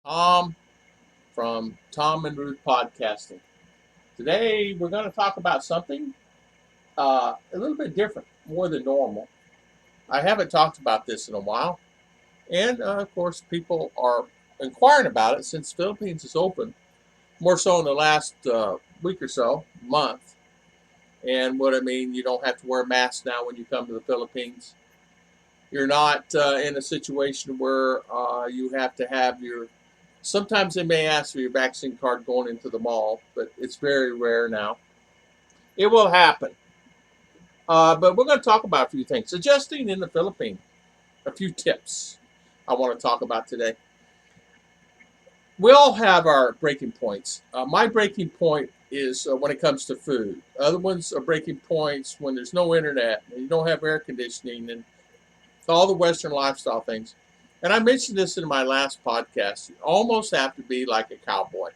Tom from Tom and Ruth Podcasting. Today we're going to talk about something a little bit different, more than normal. I haven't talked about this in a while, and of course, people are inquiring about it since the Philippines is open, more so in the last week or so, month. And what I mean, you don't have to wear masks now when you come to the Philippines. You're not in a situation where you have to have your. Sometimes they may ask for your vaccine card going into the mall, but it's very rare now. It will happen. But we're going to talk about a few things. Adjusting in the Philippines, a few tips I want to talk about today. We all have our breaking points. My breaking point is when it comes to food. Other ones are breaking points when there's no internet and you don't have air conditioning and all the Western lifestyle things. And I mentioned this in my last podcast. You almost have to be like a cowboy.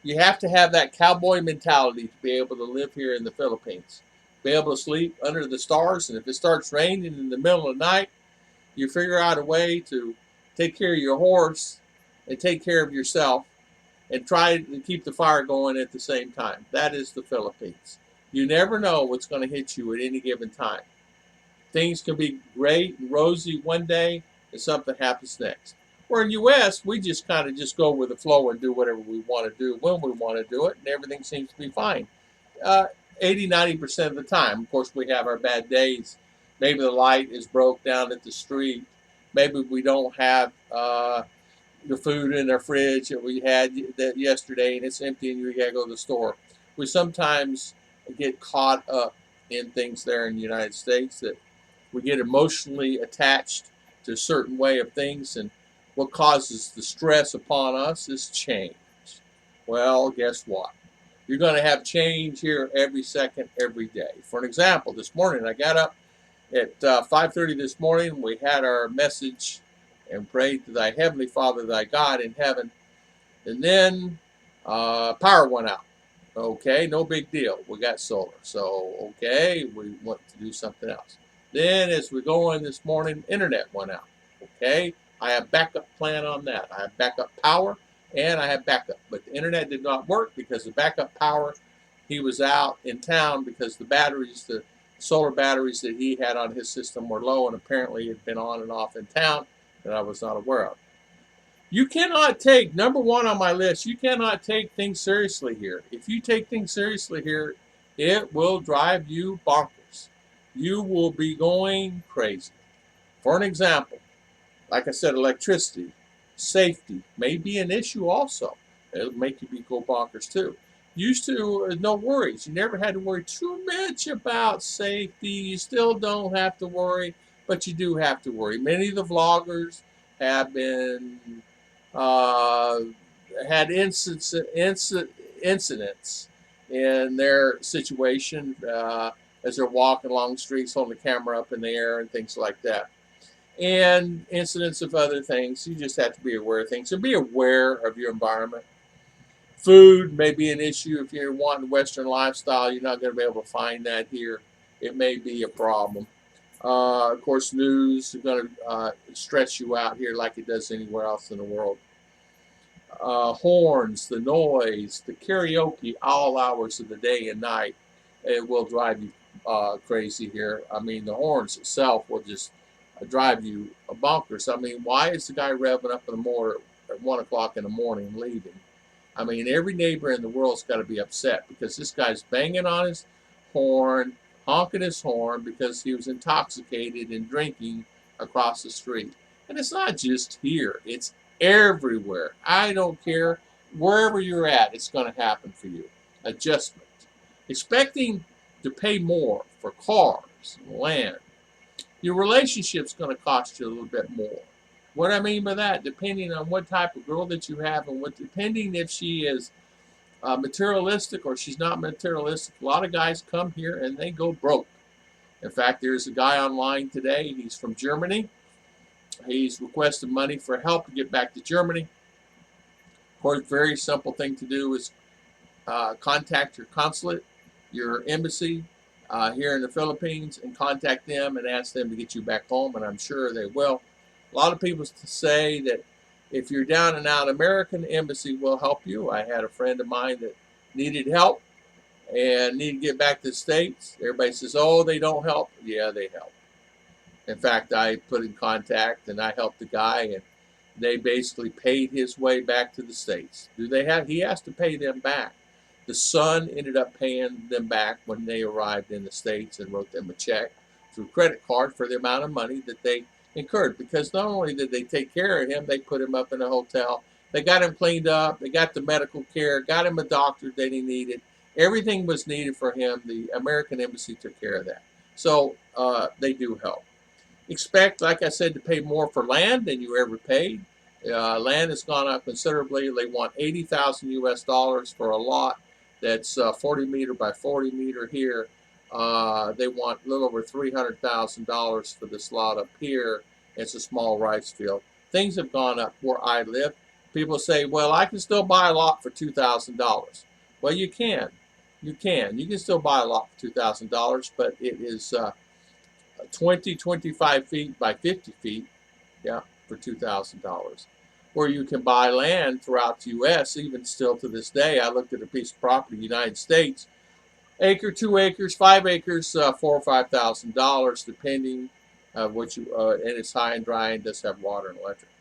You have to have that cowboy mentality to be able to live here in the Philippines. Be able to sleep under the stars, and if it starts raining in the middle of the night, you figure out a way to take care of your horse and take care of yourself and try to keep the fire going at the same time. That is the Philippines. You never know what's going to hit you at any given time. Things can be great and rosy one day, and something happens next. Where in the U.S., we just kind of just go with the flow and do whatever we want to do when we want to do it, and everything seems to be fine. Uh, 80-90% of the time. Of course, we have our bad days. Maybe the light is broke down at the street. Maybe we don't have the food in our fridge that we had that yesterday, and it's empty, and you got to go to the store. We sometimes get caught up in things there in the United States that we get emotionally attached to a certain way of things, and what causes the stress upon us is change. Well, guess what? You're going to have change here every second, every day. For an example, this morning I got up at 5:30 this morning. We had our message and prayed to thy heavenly Father, thy God in heaven, and then power went out. Okay, no big deal. We got solar. So, okay, we want to do something else. Then as we go in this morning, internet went out. Okay, I have backup plan on that. I have backup power and I have backup. But the internet did not work because the backup power, he was out in town because the batteries, the solar batteries that he had on his system were low and apparently had been on and off in town that I was not aware of. You cannot take, number one on my list, you cannot take things seriously here. If you take things seriously here, it will drive you bonkers. You will be going crazy. For an example, like I said, electricity, safety may be an issue also. It'll make you go bonkers too. Used to, no worries. You never had to worry too much about safety. You still don't have to worry, but you do have to worry. Many of the vloggers have been uh, had incidents in their situation as they're walking along the streets, holding the camera up in the air and things like that. And incidents of other things. You just have to be aware of things and be aware of your environment. Food may be an issue if you're wanting Western lifestyle. You're not going to be able to find that here. It may be a problem. Of course, news is going to stress you out here like it does anywhere else in the world. Horns, the noise, the karaoke, all hours of the day and night, it will drive you crazy here. I mean, the horns itself will just drive you bonkers. I mean, why is the guy revving up in the motor at 1 o'clock in the morning leaving? I mean, every neighbor in the world's got to be upset because this guy's banging on his horn, honking his horn because he was intoxicated and drinking across the street. And it's not just here, it's everywhere. I don't care. Wherever you're at, it's going to happen for you. Adjustment. Expecting to pay more for cars and land. Your relationship's going to cost you a little bit more. What I mean by that, depending on what type of girl that you have and what, depending if she is materialistic or she's not materialistic. A lot of guys come here and they go broke. In fact, there's a guy online today. He's from Germany. He's requested money for help to get back to Germany. Of course, very simple thing to do is contact your consulate, your embassy here in the Philippines, and contact them and ask them to get you back home, and I'm sure they will. A lot of people say that If you're down and out, American Embassy will help you. I had a friend of mine that needed help and needed to get back to the States. Everybody says, oh, they don't help. Yeah, they help. In fact, I put in contact and I helped the guy, and they basically paid his way back to the States. He has to pay them back. The son ended up paying them back when they arrived in the States and wrote them a check through credit card for the amount of money that they incurred. Because not only did they take care of him, they put him up in a hotel. They got him cleaned up. They got the medical care, got him a doctor that he needed. Everything was needed for him. The American Embassy took care of that. So they do help. Expect, like I said, to pay more for land than you ever paid. Land has gone up considerably. They want 80,000 US dollars for a lot that's 40 meter by 40 meter here. They want a little over $300,000 for this lot up here. It's a small rice field. Things have gone up where I live. People say, well, I can still buy a lot for $2,000. Well, you can. You can. You can still buy a lot for $2,000, but it is 25 feet by 50 feet, yeah, for $2,000. Where you can buy land throughout the U.S., even still to this day. I looked at a piece of property in the United States, acre, 2 acres, 5 acres, $4,000 or $5,000, depending what you, and it's high and dry and does have water and electric.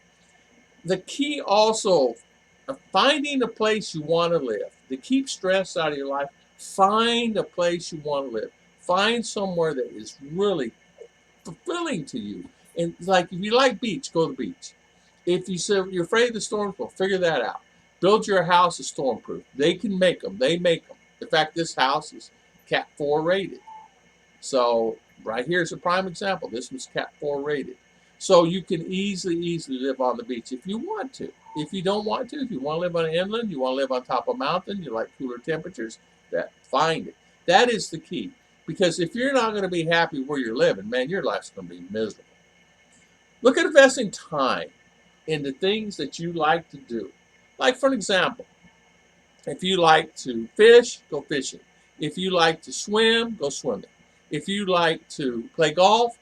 The key also, finding a place you want to live. To keep stress out of your life, find a place you want to live. Find somewhere that is really fulfilling to you. And like, if you like beach, go to the beach. If you say you're afraid of the storms, well, figure that out. Build your house a stormproof. They can make them. They make them. In fact, this house is Cat 4 rated. So right here is a prime example. This was Cat 4 rated. So you can easily live on the beach if you want to. If you don't want to, if you want to live on an inland, you want to live on top of a mountain, you like cooler temperatures, find it. That is the key. Because if you're not going to be happy where you're living, man, your life's going to be miserable. Look at investing time into things that you like to do. Like, for an example, if you like to fish, go fishing. If you like to swim, go swimming. If you like to play golf,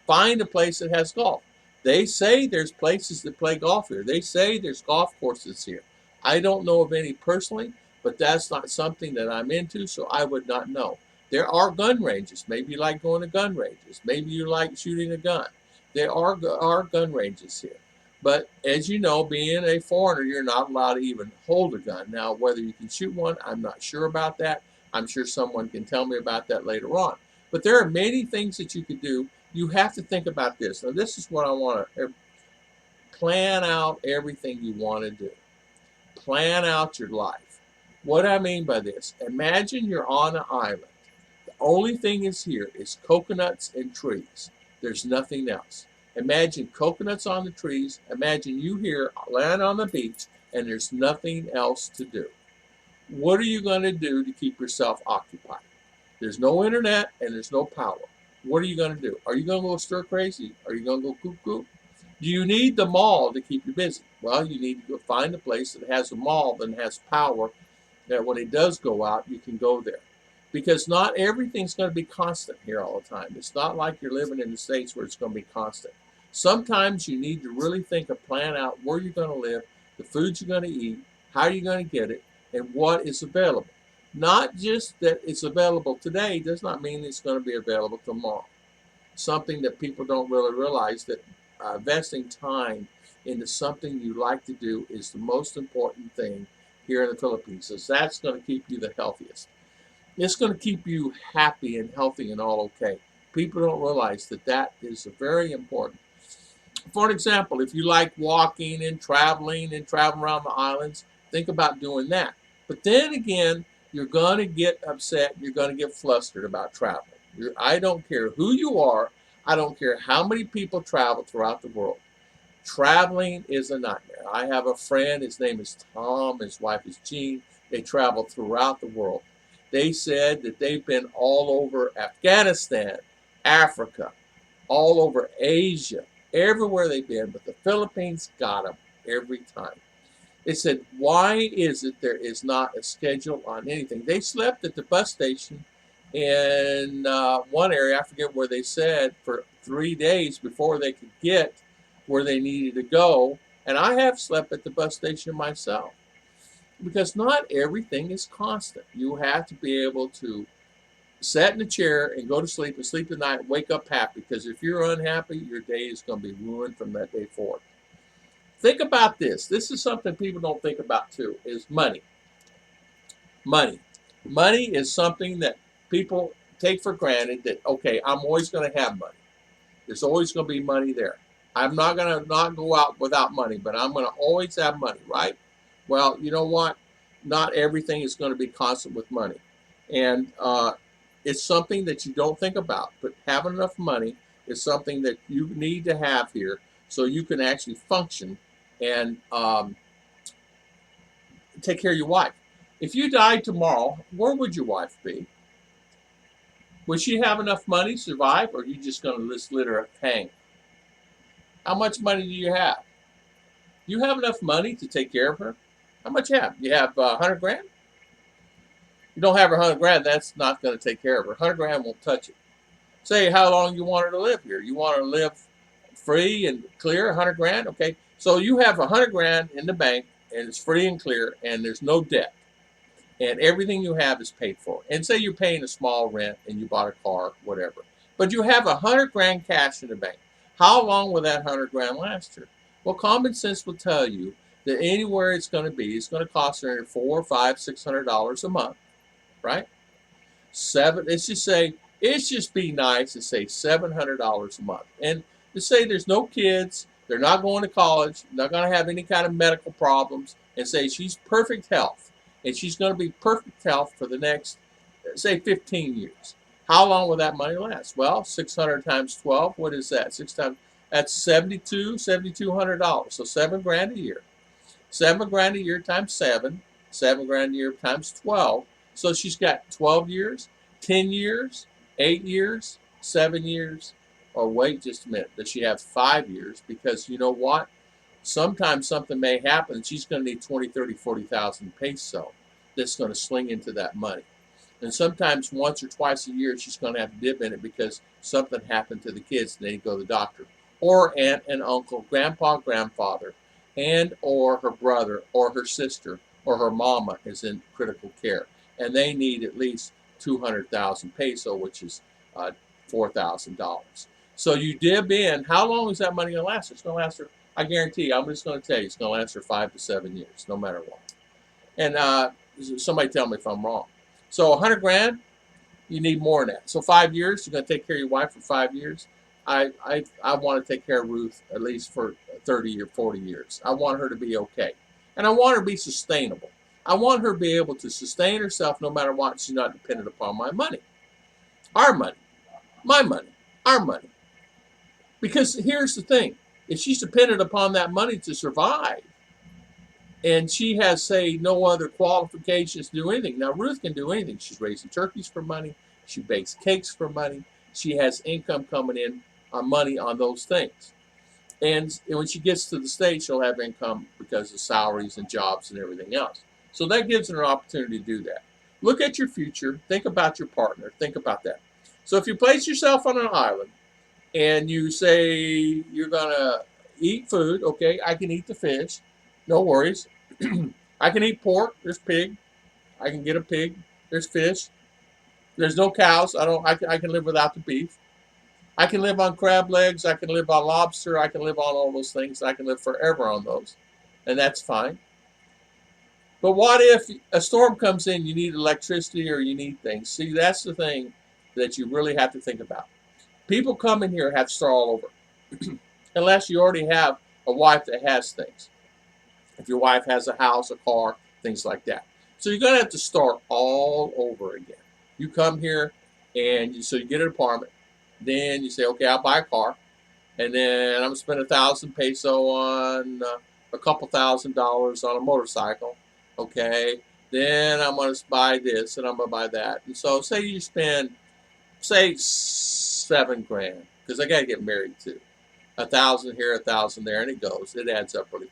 find a place that has golf. They say there's places that play golf here. They say there's golf courses here. I don't know of any personally, but that's not something that I'm into, so I would not know. There are gun ranges. Maybe you like going to gun ranges. Maybe you like shooting a gun. There are gun ranges here. But as you know, being a foreigner, you're not allowed to even hold a gun. Now, whether you can shoot one, I'm not sure about that. I'm sure someone can tell me about that later on. But there are many things that you could do. You have to think about this. Now, this is what I want to plan out everything you want to do. Plan out your life. What I mean by this, imagine you're on an island. The only thing is here is coconuts and trees. There's nothing else. Imagine coconuts on the trees. Imagine you here, land on the beach, and there's nothing else to do. What are you going to do to keep yourself occupied? There's no internet and there's no power. What are you going to do? Are you going to go stir crazy? Are you going to go cuckoo? Do you need the mall to keep you busy? Well, you need to go find a place that has a mall that has power, that when it does go out, you can go there. Because not everything's going to be constant here all the time. It's not like you're living in the States where it's going to be constant. Sometimes you need to really think and plan out where you're going to live, the foods you're going to eat, how you're going to get it, and what is available. Not just that it's available today does not mean it's going to be available tomorrow. Something that people don't really realize, that investing time into something you like to do is the most important thing here in the Philippines. So that's going to keep you the healthiest. It's going to keep you happy and healthy and all okay. People don't realize that that is very important. For an example, if you like walking and traveling around the islands, think about doing that. But then again, you're going to get upset. You're going to get flustered about traveling. I don't care who you are. I don't care how many people travel throughout the world. Traveling is a nightmare. I have a friend. His name is Tom. His wife is Jean. They travel throughout the world. They said that they've been all over Afghanistan, Africa, all over Asia, everywhere they've been, but the Philippines got them every time. They said, why is it there is not a schedule on anything? They slept at the bus station in one area, I forget where they said, for 3 days before they could get where they needed to go. And I have slept at the bus station myself, because not everything is constant. You have to be able to sit in a chair and go to sleep and sleep at night and wake up happy, because if you're unhappy, your day is going to be ruined from that day forward. Think about this. This is something people don't think about too, is money. Money. Money is something that people take for granted, that, okay, I'm always going to have money. There's always going to be money there. I'm not going to not go out without money, but I'm going to always have money, right? Well, you know what? Not everything is going to be constant with money. And it's something that you don't think about, but having enough money is something that you need to have here, so you can actually function and take care of your wife. If you died tomorrow, where would your wife be? Would she have enough money to survive, or are you just going to just let her hang? How much money do you have? You have enough money to take care of her? How much you have? You have 100 grand? You don't have her 100 grand, that's not going to take care of her. 100 grand won't touch it. Say how long you want her to live here. You want her to live free and clear, 100 grand? Okay. So you have 100 grand in the bank, and it's free and clear, and there's no debt. And everything you have is paid for. And say you're paying a small rent and you bought a car, whatever. But you have 100 grand cash in the bank. How long will that 100 grand last her? Well, common sense will tell you that anywhere it's going to cost her $400, $500, $600 a month, right? It's just be nice to say $700 a month. And to say there's no kids, they're not going to college, not going to have any kind of medical problems, and say she's perfect health. And she's going to be perfect health for the next, say, 15 years. How long will that money last? Well, 600 times 12, what is that? That's $7,200. So 7 grand a year. 7 grand a year times 7 grand a year times 12. So she's got 12 years, 10 years, 8 years, 7 years, or wait just a minute, does she have 5 years? Because you know what? Sometimes something may happen. She's going to need 20, 30, 40,000 peso that's going to sling into that money. And sometimes once or twice a year, she's going to have to dip in it because something happened to the kids and they go to the doctor. Or aunt and uncle, grandpa, grandfather, and or her brother or her sister or her mama is in critical care. And they need at least 200,000 peso, which is $4,000. So you dip in. How long is that money going to last? It's going to last her, I guarantee you, I'm just going to tell you, it's going to last her 5 to 7 years, no matter what. And somebody tell me if I'm wrong. So 100 grand, you need more than that. So 5 years, you're going to take care of your wife for 5 years. I want to take care of Ruth at least for 30 or 40 years. I want her to be okay. And I want her to be sustainable. I want her to be able to sustain herself no matter what. She's not dependent upon my money. Our money. My money. Our money. Because here's the thing. If she's dependent upon that money to survive, and she has, say, no other qualifications to do anything. Now, Ruth can do anything. She's raising turkeys for money. She bakes cakes for money. She has income coming in on money on those things. And when she gets to the States, she'll have income because of salaries and jobs and everything else. So that gives her an opportunity to do that. Look at your future. Think about your partner. Think about that. So if you place yourself on an island and you say you're going to eat food, okay, I can eat the fish. No worries. I can eat pork. There's pig. I can get a pig. There's fish. There's no cows. I can live without the beef. I can live on crab legs. I can live on lobster. I can live on all those things. I can live forever on those, and that's fine. But what if a storm comes in? You need electricity or you need things. See, that's the thing that you really have to think about. People come in here have to start all over, unless you already have a wife that has things. If your wife has a house, a car, things like that. So you're going to have to start all over again. You come here, and so you get an apartment. Then you say, okay, I'll buy a car. And then I'm going to spend 1,000 peso on a couple $1,000 on a motorcycle. Okay. Then I'm going to buy this, and I'm going to buy that. And so say you spend, say, 7 grand, because I got to get married too. 1,000 here, 1,000 there, and it goes. It adds up really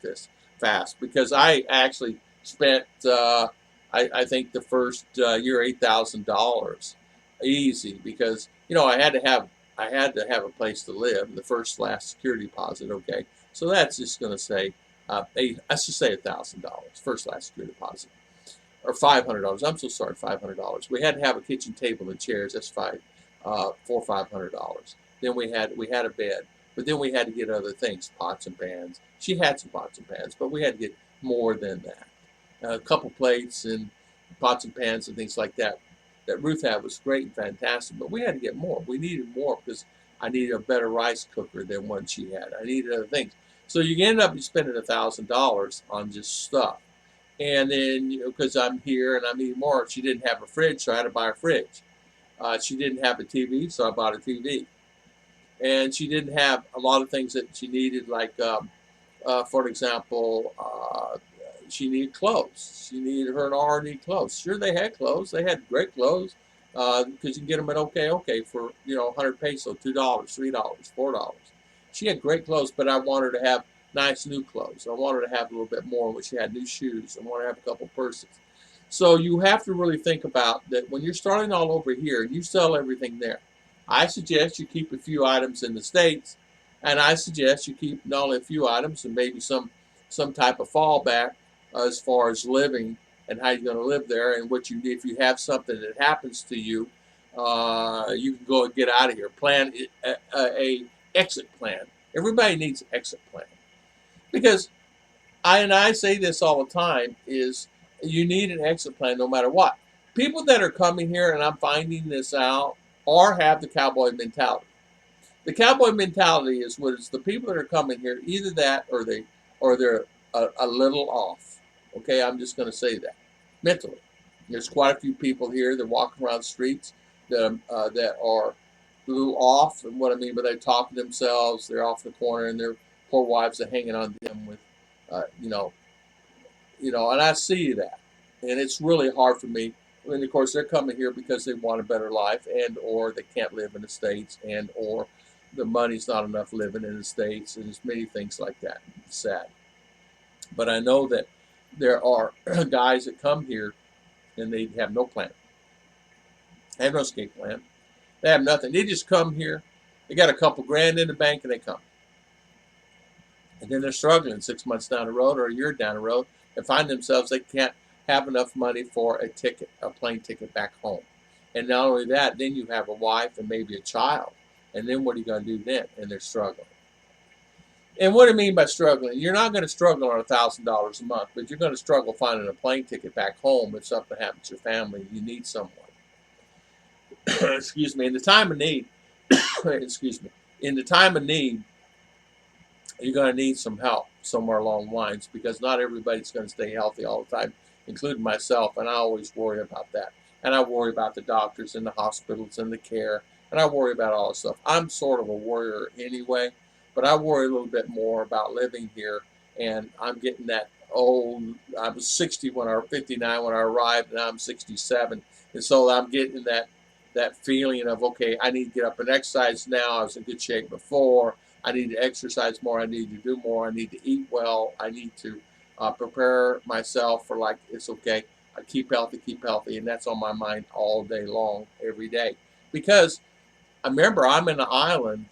fast. Because I actually spent, I think the first year $8,000 easy, because I had to have a place to live. The first last security deposit. Okay, so that's just going to say let's just say $1,000 first last security deposit, or $500. I'm so sorry, $500. We had to have a kitchen table and chairs. That's $400 or $500. Then we had a bed, but then we had to get other things, pots and pans. She had some pots and pans, but we had to get more than that. A couple plates and pots and pans and things like that Ruth had was great and fantastic, but we had to get more. We needed more because I needed a better rice cooker than one she had. I needed other things. So you end up spending $1,000 on just stuff. And then, because I'm here and I need more, she didn't have a fridge, so I had to buy a fridge. She didn't have a TV, so I bought a TV. And she didn't have a lot of things that she needed, like, for example, she needed clothes. She needed her and R need clothes. Sure, they had clothes. They had great clothes because you can get them at OK for 100 peso, $2, $3, $4. She had great clothes, but I want her to have nice new clothes. I want her to have a little bit more when she had new shoes. I want her to have a couple purses. So you have to really think about that when you're starting all over here and you sell everything there. I suggest you keep a few items in the States, and I suggest you keep not only a few items and maybe some type of fallback as far as living and how you're going to live there, and what you if you have something that happens to you, you can go and get out of here. Plan a exit plan. Everybody needs an exit plan because I say this all the time is you need an exit plan no matter what. People that are coming here, and I'm finding this out, or have the cowboy mentality. The cowboy mentality is what is the people that are coming here, either that or they're a little off. Okay, I'm just going to say that mentally. There's quite a few people here that walk around the streets that are a little off, and what I mean by they talking to themselves, they're off in the corner, and their poor wives are hanging on them with, uh, you know, and I see that, and it's really hard for me. And of course, they're coming here because they want a better life, and or they can't live in the States, and or the money's not enough living in the States, and there's many things like that. It's sad, but I know that there are guys that come here and they have no plan, they have no escape plan, they have nothing. They just come here, they got a couple grand in the bank, and they come, and then they're struggling 6 months down the road or a year down the road, and find themselves they can't have enough money for a plane ticket back home. And not only that, then you have a wife and maybe a child. And then what are you going to do then? And they're struggling. And what I mean by struggling, you're not going to struggle on $1,000 a month, but you're going to struggle finding a plane ticket back home if something happens to your family. You need someone. Excuse me. In the time of need, excuse me. In the time of need, you're going to need some help somewhere along the lines because not everybody's going to stay healthy all the time, including myself, and I always worry about that. And I worry about the doctors and the hospitals and the care, and I worry about all this stuff. I'm sort of a worrier anyway, but I worry a little bit more about living here, and I'm getting that old. I was 59 when I arrived, and now I'm 67, and so I'm getting that feeling of, okay, I need to get up and exercise now. I was in good shape before. I need to exercise more. I need to do more. I need to eat well. I need to prepare myself for, like, it's okay. I keep healthy, and that's on my mind all day long, every day. Because I remember I'm in an island,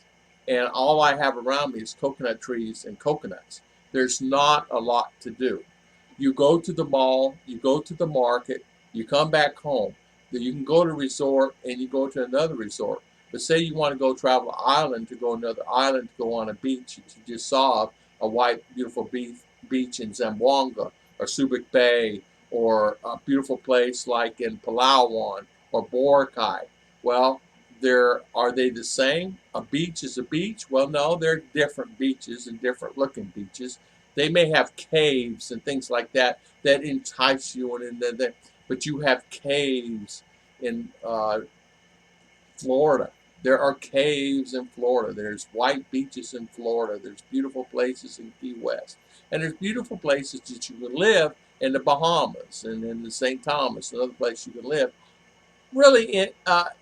and all I have around me is coconut trees and coconuts. There's not a lot to do. You go to the mall, you go to the market, you come back home. Then you can go to a resort, and you go to another resort. But say you want to go travel an island to go another island to go on a beach that you just saw a white, beautiful beach in Zamboanga or Subic Bay, or a beautiful place like in Palawan or Boracay. Well, are they the same? A beach is a beach? Well, no, they're different beaches and different looking beaches. They may have caves and things like that that entice you, but you have caves in Florida. There are caves in Florida. There's white beaches in Florida. There's beautiful places in Key West. And there's beautiful places that you can live in the Bahamas and in the St. Thomas, another place you can live. Really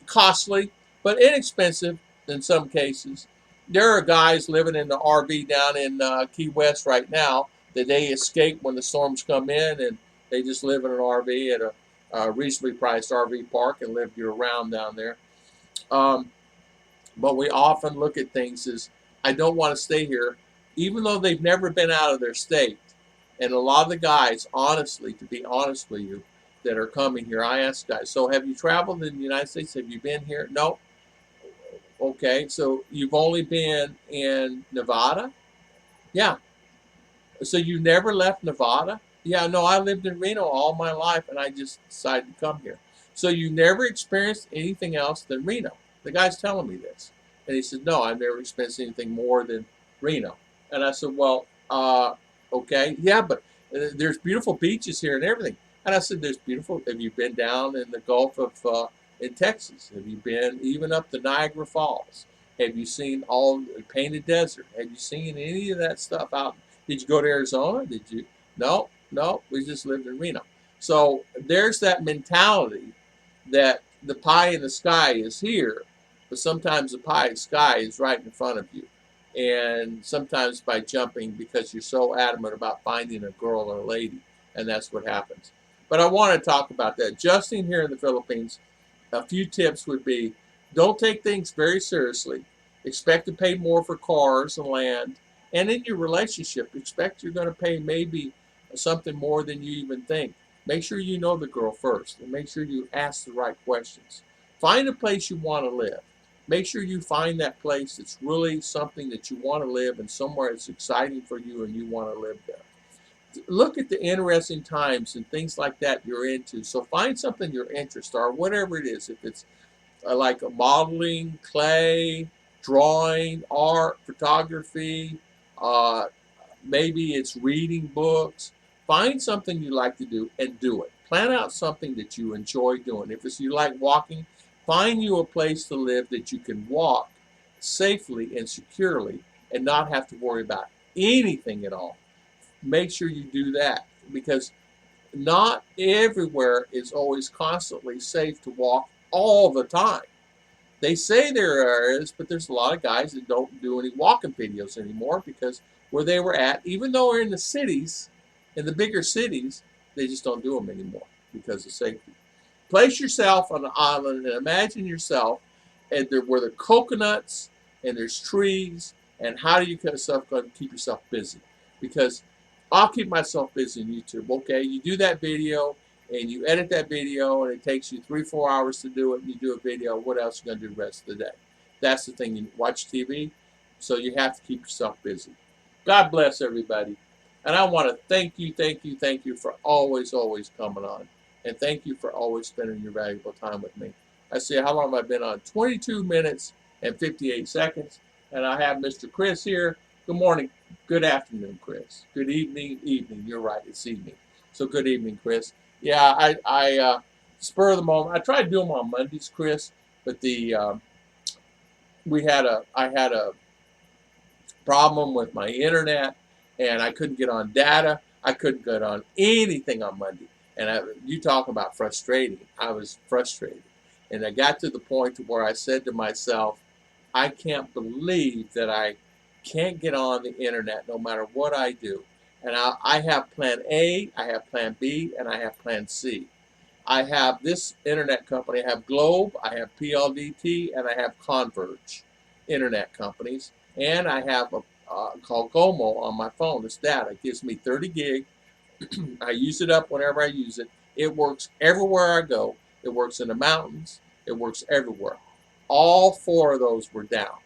costly, but inexpensive in some cases. There are guys living in the RV down in Key West right now that they escape when the storms come in, and they just live in an RV at a reasonably priced RV park and live year round down there. But we often look at things as, I don't want to stay here even though they've never been out of their state. And a lot of the guys, honestly, to be honest with you, that are coming here, I ask guys, so have you traveled in the United States? Have you been here? No. Okay, so you've only been in Nevada? Yeah. So you never left Nevada? Yeah, no, I lived in Reno all my life and I just decided to come here. So you never experienced anything else than Reno. The guy's telling me this. And he said, no, I've never experienced anything more than Reno. And I said, well, okay, yeah, but there's beautiful beaches here and everything. And I said, there's beautiful, have you been down in the Gulf of, in Texas? Have you been even up the Niagara Falls? Have you seen all the Painted Desert? Have you seen any of that stuff out? Did you go to Arizona? Did you? No, no, we just lived in Reno. So there's that mentality that the pie in the sky is here, but sometimes the pie in the sky is right in front of you. And sometimes by jumping because you're so adamant about finding a girl or a lady, and that's what happens. But I want to talk about that. Justin here in the Philippines, a few tips would be don't take things very seriously. Expect to pay more for cars and land. And in your relationship, expect you're going to pay maybe something more than you even think. Make sure you know the girl first and make sure you ask the right questions. Find a place you want to live. Make sure you find that place that's really something that you want to live and somewhere that's exciting for you and you want to live there. Look at the interesting times and things like that you're into. So find something your interest are, whatever it is. If it's like modeling, clay, drawing, art, photography, uh, maybe it's reading books. Find something you like to do and do it. Plan out something that you enjoy doing. If it's you like walking, find you a place to live that you can walk safely and securely and not have to worry about anything at all. Make sure you do that because not everywhere is always constantly safe to walk all the time. They say there is, but there's a lot of guys that don't do any walking videos anymore because where they were at, even though they're in the cities, in the bigger cities, they just don't do them anymore because of safety. Place yourself on an island and imagine yourself and there where the coconuts and there's trees and how do you going to keep yourself busy? Because I'll keep myself busy on YouTube. Okay, you do that video and you edit that video and it takes you 3-4 hours to do it and you do a video. What else are you going to do the rest of the day? That's the thing. You watch TV, so you have to keep yourself busy. God bless everybody. And I want to thank you, thank you, thank you for always, always coming on. And thank you for always spending your valuable time with me. I see how long have I been on? 22 minutes and 58 seconds. And I have Mr. Chris here. Good morning. Good afternoon, Chris. Good evening. Evening. You're right. It's evening. So good evening, Chris. Yeah, I spur of the moment. I tried to do them on Mondays, Chris, but I had a problem with my internet and I couldn't get on data. I couldn't get on anything on Monday. And you talk about frustrating. I was frustrated. And I got to the point to where I said to myself, I can't believe that I can't get on the internet no matter what I do. And I have plan A, I have plan B, and I have plan C. I have this internet company. I have Globe, I have PLDT, and I have Converge internet companies. And I have a called Gomo on my phone. It's data. It gives me 30 gig. I use it up whenever I use it. It works everywhere I go. It works in the mountains. It works everywhere. All four of those were down.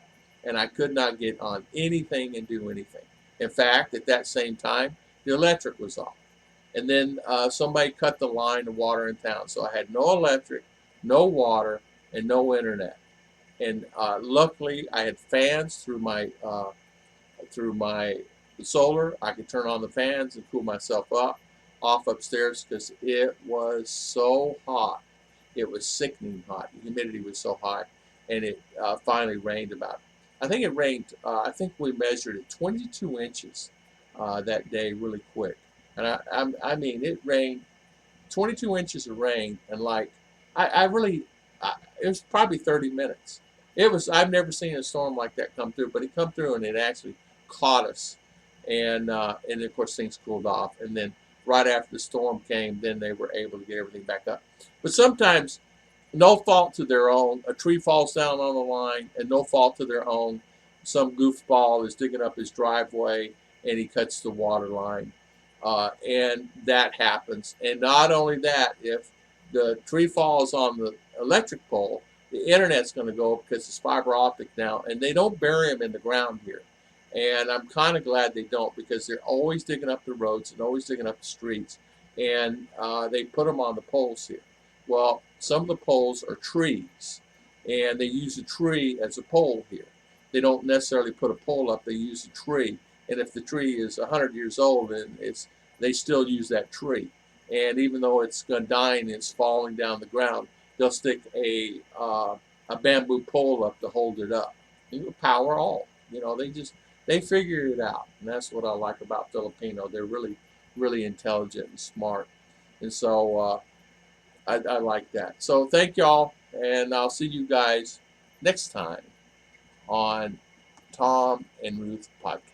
And I could not get on anything and do anything. In fact, at that same time, the electric was off. And then somebody cut the line of water in town. So I had no electric, no water, and no internet. And luckily, I had fans through my solar. I could turn on the fans and cool myself off upstairs because it was so hot. It was sickening hot. The humidity was so high, and it finally rained about. I think it rained. I think we measured it 22 inches that day, really quick. And I mean, it rained 22 inches of rain, and like it was probably 30 minutes. It was. I've never seen a storm like that come through, but it come through and it actually caught us, and of course things cooled off, and then right after the storm came, then they were able to get everything back up. But sometimes, no fault to their own, a tree falls down on the line, and no fault to their own. some goofball is digging up his driveway and he cuts the water line. And that happens. And not only that, if the tree falls on the electric pole, the internet's going to go because it's fiber optic now, and they don't bury them in the ground here. And I'm kind of glad they don't, because they're always digging up the roads and always digging up the streets, and they put them on the poles here. Well, some of the poles are trees, and they use a tree as a pole here. They don't necessarily put a pole up, they use a tree. And if the tree is 100 years old, and they still use that tree. And even though it's dying and it's falling down the ground, they'll stick a bamboo pole up to hold it up. Power all. They figure it out, and that's what I like about Filipino. They're really, really intelligent and smart, and so I like that. So thank y'all, and I'll see you guys next time on Tom and Ruth podcast.